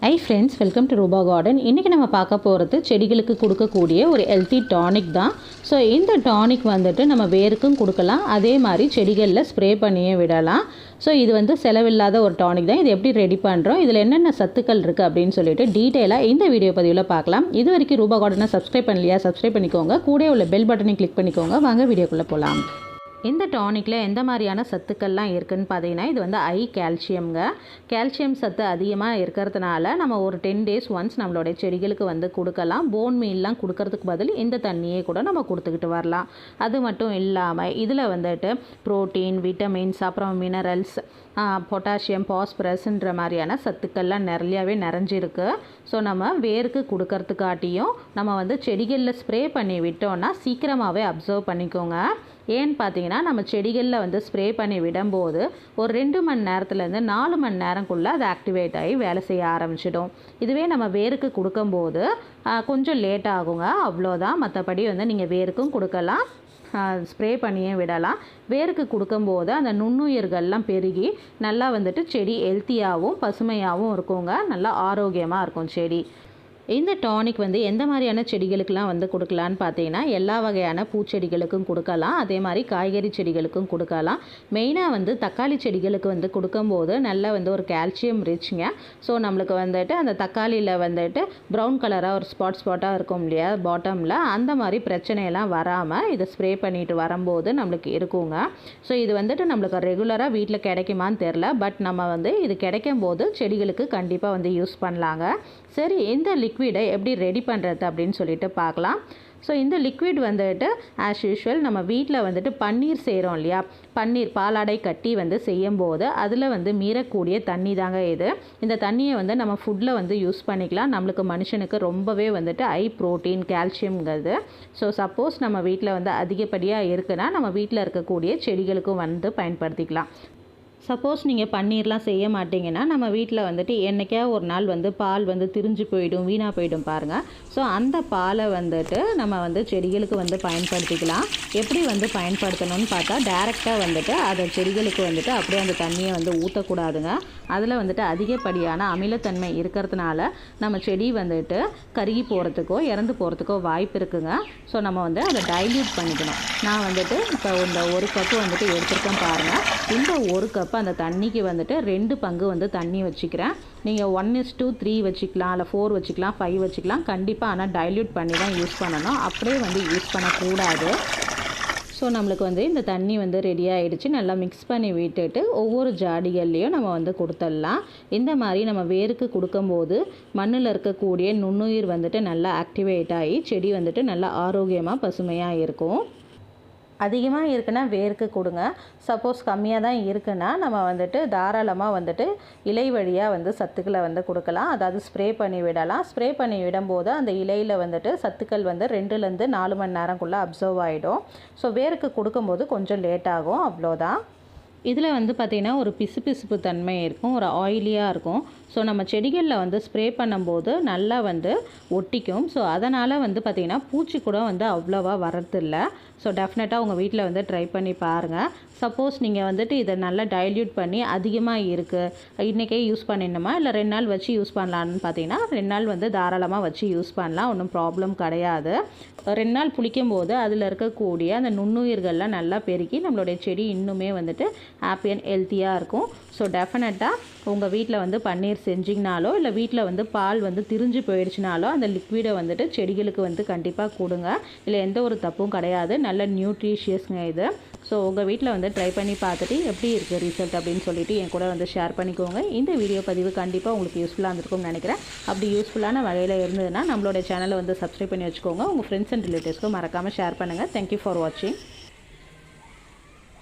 Hi friends, welcome to Ruba Garden. இன்னைக்கு நம்ம பார்க்க போறது செடிகளுக்கு கொடுக்கக்கூடிய ஒரு healthy tonic தான். ஸோ இந்த டானிக் வந்துட்டு நம்ம வேருக்கும் கொடுக்கலாம், அதே மாதிரி செடிகளில் ஸ்ப்ரே பண்ணியே விடலாம். ஸோ இது வந்து செலவில்லாத ஒரு டானிக் தான். இது எப்படி ரெடி பண்ணுறோம், இதில் என்னென்ன சத்துக்கள் இருக்குது அப்படின்னு சொல்லிட்டு டீட்டெயிலாக இந்த வீடியோ பதிவில் பார்க்கலாம். இது வரைக்கும் ரூபா கார்டனை சப்ஸ்கிரைப் பண்ணலையா, சப்ஸ்கிரைப் பண்ணிக்கோங்க. கூட உள்ள பெல் பட்டனை கிளிக் பண்ணிக்கோங்க. வாங்க வீடியோக்குள்ளே போகலாம். இந்த டானிக்கில் எந்த மாதிரியான சத்துக்கள்லாம் இருக்குதுன்னு பார்த்தீங்கன்னா, இது வந்து கால்சியம்ங்க. கால்சியம் சத்து அதிகமாக இருக்கிறதுனால நம்ம ஒரு 10 days ஒன்ஸ் நம்மளுடைய செடிகளுக்கு வந்து கொடுக்கலாம். போன் மீல்லாம் கொடுக்கறதுக்கு பதில் இந்த தண்ணியே கூட நம்ம கொடுத்துக்கிட்டு வரலாம். அது மட்டும் இல்லாமல் இதில் வந்துட்டு ப்ரோட்டீன், விட்டமின்ஸ், அப்புறம் மினரல்ஸ், பொட்டாசியம், பாஸ்பரஸ்ன்ற மாதிரியான சத்துக்கள்லாம் நிறையாவே நிறைஞ்சிருக்கு. ஸோ நம்ம வேருக்கு கொடுக்கறதுக்காட்டியும் நம்ம வந்து செடிகளில் ஸ்ப்ரே பண்ணி விட்டோன்னா சீக்கிரமாகவே அப்சர்வ் பண்ணிக்கோங்க. ஏன்னு பார்த்தீங்கன்னா, நம்ம செடிகளில் வந்து ஸ்ப்ரே பண்ணி விடும்போது ஒரு 2 மணி நேரத்துலேருந்து 4 மணி நேரம்குள்ளே அது ஆக்டிவேட் ஆகி வேலை செய்ய ஆரம்பிச்சிடும். இதுவே நம்ம வேருக்கு கொடுக்கும்போது கொஞ்சம் லேட் ஆகுங்க, அவ்வளோதான். மற்றபடி வந்து நீங்கள் வேருக்கும் கொடுக்கலாம், ஸ்ப்ரே பண்ணியே விடலாம். வேருக்கு கொடுக்கும்போது அந்த நுண்ணுயிர்கள்லாம் பெருகி நல்லா வந்துட்டு செடி ஹெல்த்தியாகவும் பசுமையாகவும் இருக்குங்க, நல்லா ஆரோக்கியமாக இருக்கும் செடி. இந்த டானிக் வந்து எந்த மாதிரியான செடிகளுக்கெலாம் வந்து கொடுக்கலான்னு பார்த்தீங்கன்னா, எல்லா வகையான பூச்செடிகளுக்கும் கொடுக்கலாம், அதே மாதிரி காய்கறி செடிகளுக்கும் கொடுக்கலாம். மெயினாக வந்து தக்காளி செடிகளுக்கு வந்து கொடுக்கும்போது நல்லா வந்து ஒரு கால்சியம் ரிச்ங்க. ஸோ நம்மளுக்கு வந்துட்டு அந்த தக்காளியில் வந்துட்டு ப்ரௌன் கலராக ஒரு ஸ்பாட்டாக இருக்கும் இல்லையா பாட்டமில், அந்த மாதிரி பிரச்சனையெல்லாம் வராமல் இதை ஸ்ப்ரே பண்ணிட்டு வரும்போது நம்மளுக்கு இருக்குங்க. ஸோ இது வந்துட்டு நம்மளுக்கு ரெகுலராக வீட்டில் கிடைக்குமான்னு தெரில, பட் நம்ம வந்து இது கிடைக்கும் போது செடிகளுக்கு கண்டிப்பாக வந்து யூஸ் பண்ணலாங்க. சரி, இந்த லிக்விடை எப்படி ரெடி பண்ணுறது அப்படின்னு சொல்லிட்டு பார்க்கலாம். ஸோ இந்த லிக்விட் வந்துட்டு ஆஸ் யூஷுவல் நம்ம வீட்டில் வந்துட்டு பன்னீர் செய்கிறோம் இல்லையா, பன்னீர் பாலாடை கட்டி வந்து செய்யும்போது அதில் வந்து மீறக்கூடிய தண்ணி தாங்க இது. இந்த தண்ணியை வந்து நம்ம ஃபுட்டில் வந்து யூஸ் பண்ணிக்கலாம். நம்மளுக்கு மனுஷனுக்கு ரொம்பவே வந்துட்டு ஹை ப்ரோட்டீன், கால்சியம்ங்கிறது. ஸோ சப்போஸ் நம்ம வீட்டில் வந்து அதிகப்படியாக இருக்குன்னா நம்ம வீட்டில் இருக்கக்கூடிய செடிகளுக்கும் வந்து பயன்படுத்திக்கலாம். சப்போஸ் நீங்கள் பன்னீர்லாம் செய்ய மாட்டிங்கன்னா நம்ம வீட்டில் வந்துட்டு என்றைக்கா ஒரு நாள் வந்து பால் வந்து திரிஞ்சு போயிடும், வீணாக போயிடும் பாருங்கள். ஸோ அந்த பாலை வந்துட்டு நம்ம வந்து செடிகளுக்கு வந்து பயன்படுத்திக்கலாம். எப்படி வந்து பயன்படுத்தணும்னு பார்த்தா, டைரெக்டாக வந்துட்டு அதை செடிகளுக்கு வந்துட்டு அப்படியே அந்த தண்ணியை வந்து ஊற்றக்கூடாதுங்க. அதில் வந்துட்டு அதிகப்படியான அமிலத்தன்மை இருக்கிறதுனால நம்ம செடி வந்துட்டு கருகி போகிறதுக்கோ இறந்து போகிறதுக்கோ வாய்ப்பு இருக்குங்க. ஸோ நம்ம வந்து அதை டைல்யூட் பண்ணிக்கணும். நான் வந்துட்டு இப்போ இந்த 1 கப்பு வந்துட்டு எடுத்துருக்கேன் பாருங்கள். இந்த 1 கப்பு அந்த தண்ணிக்கு வந்துட்டு 2 பங்கு வந்து தண்ணி வச்சுக்கிறேன். நீங்கள் 1:3 வச்சுக்கலாம், இல்லை 4 வச்சுக்கலாம், 5 வச்சுக்கலாம். கண்டிப்பாக ஆனால் டைல்யூட் பண்ணி தான் யூஸ் பண்ணணும், அப்படியே வந்து யூஸ் பண்ணக்கூடாது. ஸோ நம்மளுக்கு வந்து இந்த தண்ணி வந்து ரெடி ஆகிடுச்சு. நல்லா மிக்ஸ் பண்ணி விட்டுட்டு ஒவ்வொரு ஜாடிகள்லேயும் நம்ம வந்து கொடுத்துடலாம். இந்த மாதிரி நம்ம வேருக்கு கொடுக்கும்போது மண்ணில் இருக்கக்கூடிய நுண்ணுயிர் வந்துட்டு நல்லா ஆக்டிவேட் ஆகி செடி வந்துட்டு நல்லா ஆரோக்கியமாக பசுமையாக இருக்கும். அதிகமாக இருக்குன்னா வேருக்கு கொடுங்க. சப்போஸ் கம்மியாக தான் இருக்குன்னா நம்ம வந்துட்டு தாராளமாக வந்துட்டு இலை வழியாக வந்து சத்துக்களை வந்து கொடுக்கலாம், அதாவது ஸ்ப்ரே பண்ணி விடலாம். ஸ்ப்ரே பண்ணி விடும்போது அந்த இலையில் வந்துட்டு சத்துக்கள் வந்து 2லேருந்து 4 மணி நேரம்குள்ளே அப்சர்வ் ஆகிடும். ஸோ வேருக்கு கொடுக்கும்போது கொஞ்சம் லேட் ஆகும், அவ்வளோதான். இதில் வந்து பார்த்திங்கன்னா ஒரு பிசுபிசுப்பு தன்மை இருக்கும், ஒரு ஆயிலியாக இருக்கும். ஸோ நம்ம செடிகளில் வந்து ஸ்ப்ரே பண்ணும்போது நல்லா வந்து ஒட்டிக்கும். ஸோ அதனால் வந்து பார்த்திங்கன்னா பூச்சி கூட வந்து அவ்வளோவா வரதில்ல. ஸோ டெஃபினட்டாக உங்கள் வீட்டில் வந்து ட்ரை பண்ணி பாருங்கள். சப்போஸ் நீங்கள் வந்துட்டு இதை நல்லா டைல்யூட் பண்ணி அதிகமாக இருக்குது, இன்றைக்கே யூஸ் பண்ணிடணுமா இல்லை 2 நாள் வச்சு யூஸ் பண்ணலான்னு பார்த்தீங்கன்னா 2 நாள் வந்து தாராளமாக வச்சு யூஸ் பண்ணலாம், ஒன்றும் ப்ராப்ளம் கிடையாது. 2 நாள் புளிக்கும் போது அதில் இருக்கக்கூடிய அந்த நுண்ணுயிர்கள்லாம் நல்லா பெருக்கி நம்மளுடைய செடி இன்னுமே வந்துட்டு ஹாப்பி அண்ட் ஹெல்த்தியாக இருக்கும். ஸோ டெஃபினட்டாக உங்கள் வீட்டில் வந்து பன்னீர் செஞ்சிங்கனாலோ இல்லை வீட்டில் வந்து பால் வந்து திரிஞ்சு போயிடுச்சுனாலோ அந்த லிக்விடை வந்துட்டு செடிகளுக்கு வந்து கண்டிப்பாக கொடுங்க. இல்லை எந்த ஒரு தப்பும் கிடையாது, நல்ல நியூட்ரிஷியஸ்ங்க இது. ஸோ உங்கள் வீட்டில் வந்து ட்ரை பண்ணி பார்த்துட்டு எப்படி இருக்குது ரிசல்ட் அப்படின்னு சொல்லிட்டு என் கூட வந்து ஷேர் பண்ணிக்கோங்க. இந்த வீடியோ பதிவு கண்டிப்பாக உங்களுக்கு யூஸ்ஃபுல்லாக இருந்திருக்கும்னு நினைக்கிறேன். அப்படி யூஸ்ஃபுல்லான வகையில் இருந்ததுன்னா நம்மளோட சேனலை வந்து சப்ஸ்கிரைப் பண்ணி வச்சுக்கோங்க. உங்கள் ஃப்ரெண்ட்ஸ் அண்ட் ரிலேட்டிவ்ஸ்க்கும் மறக்காமல் ஷேர் பண்ணுங்கள். தேங்க்யூ ஃபார் வாட்சிங்.